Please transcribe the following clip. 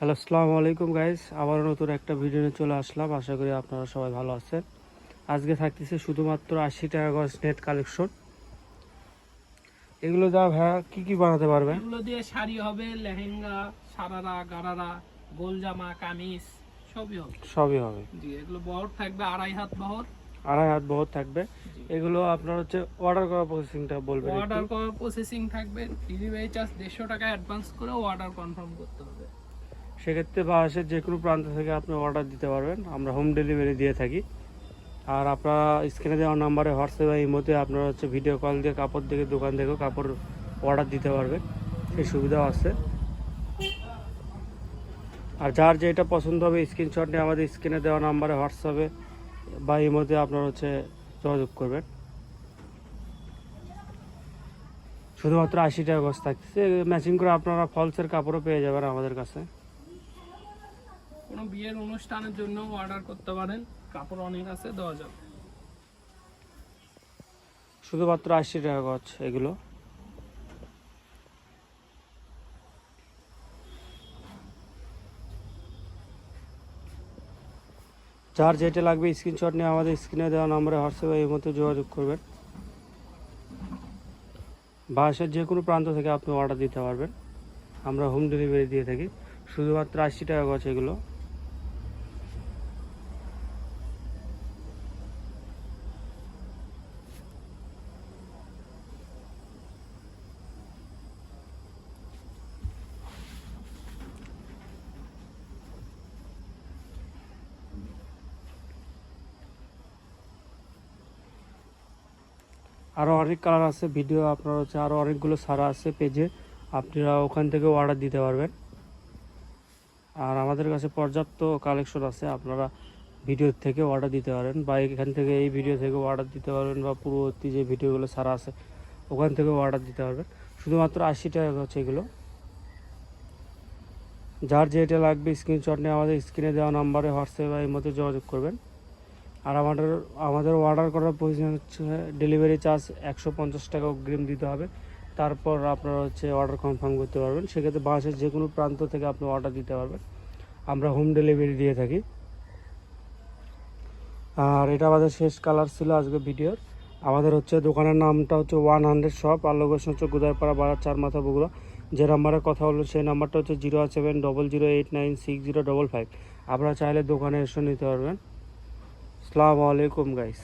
Hello, আসসালামু আলাইকুম guys. আবার নতুন একটা ভিডিও নিয়ে চলে আসলাম। আশা করি আপনারা সবাই ভালো আছেন। আজকে থাকতেছে শুধুমাত্র 80 টাকা গজ নেট কালেকশন। এগুলো যা ভাইয়া কি কি বানাতে পারবেন? এগুলো দিয়ে শাড়ি হবে, লেহেঙ্গা, সারারা, গারারা, গোল জামা, কামিজ সবই হবে। সবই হবে। জি, এগুলো বহর থাকবে 2.5 হাত বহর। 2.5 হাত বহুত থাকবে। জি। এগুলো আপনার হচ্ছে অর্ডার করার প্রসেসিংটা বলবেন একটু? অর্ডার করার প্রসেসিং থাকবে, ডেলিভারি চার্জ 150 টাকা অ্যাডভান্স করে অর্ডার কনফার্ম করতে হবে। সেক্ষেত্রে বাংলাদেশের যে কোনো প্রান্ত থেকে আপনি অর্ডার দিতে পারবেন। আমরা হোম ডেলিভারি দিয়ে থাকি। আর আপনারা স্ক্রিনে দেওয়া নাম্বারে হোয়াটসঅ্যাপ এই মধ্যে আপনারা হচ্ছে ভিডিও কল দিয়ে কাপড় দেখে দোকান থেকেও কাপড় অর্ডার দিতে পারবেন, সেই সুবিধাও আছে। আর যার যেটা পছন্দ হবে স্ক্রিনশট নিয়ে আমাদের স্ক্রিনে দেওয়া নাম্বারে হোয়াটসঅ্যাপে বা এই মধ্যে আপনারা হচ্ছে যোগাযোগ করবেন। শুধুমাত্র 80 টাকা গজ থাকতেছে। ম্যাচিং করে আপনারা ফলসের কাপড়ও পেয়ে যাবেন আমাদের কাছে। কোনো বিয়ের অনুষ্ঠানের জন্য অর্ডার করতে পারেন, কাপড় অনেক আছে, দেওয়া যাবে। শুধুমাত্র 80 টাকা গজ এগুলো। যার যেটা লাগবে স্ক্রিনশট নিয়ে আমাদের স্ক্রিনে দেওয়া নাম্বারে হোয়াটসঅ্যাপে এই মধ্যে যোগাযোগ করবেন। বাংলাদেশের যে কোনো প্রান্ত থেকে আপনি অর্ডার দিতে পারবেন। আমরা হোম ডেলিভারি দিয়ে থাকি। শুধুমাত্র 80 টাকা গজ এগুলো। আরও অনেক কালার আছে, ভিডিও আপনার হচ্ছে আরও অনেকগুলো সারা আছে পেজে, আপনারা ওখান থেকে অর্ডার দিতে পারবেন। আর আমাদের কাছে পর্যাপ্ত কালেকশন আছে, আপনারা ভিডিও থেকে অর্ডার দিতে পারেন বা এখান থেকে এই ভিডিও থেকে অর্ডার দিতে পারবেন বা পূর্ববর্তী যে ভিডিওগুলো সারা আছে ওখান থেকেও অর্ডার দিতে পারবেন। শুধুমাত্র 80 টাকা হচ্ছে এগুলো। যার যেটা লাগবে স্ক্রিনশট নিয়ে আমাদের স্ক্রিনে দেওয়া নাম্বারে হোয়াটসঅ্যাপে এই মধ্যে যোগাযোগ করবেন। আর আমাদের অর্ডার করার প্রয়োজন হচ্ছে ডেলিভারি চার্জ 150 টাকা অগ্রিম দিতে হবে। তারপর আপনারা হচ্ছে অর্ডার কনফার্ম করতে পারবেন। সেক্ষেত্রে বাংলাদেশের যে কোনো প্রান্ত থেকে আপনি অর্ডার দিতে পারবেন। আমরা হোম ডেলিভারি দিয়ে থাকি। আর এটা আমাদের শেষ কালার ছিল আজকে ভিডিওর। আমাদের হচ্ছে দোকানের নামটা হচ্ছে 100 শপ, আর লোকেশন হচ্ছে গোদাইপাড়া বাজার, চারমাথা, বগুড়া। যে নাম্বারে কথা হলো সেই নাম্বারটা হচ্ছে 07008960555। আপনারা চাইলে দোকানে এসে নিতে পারবেন। আসসালামু আলাইকুম গাইস।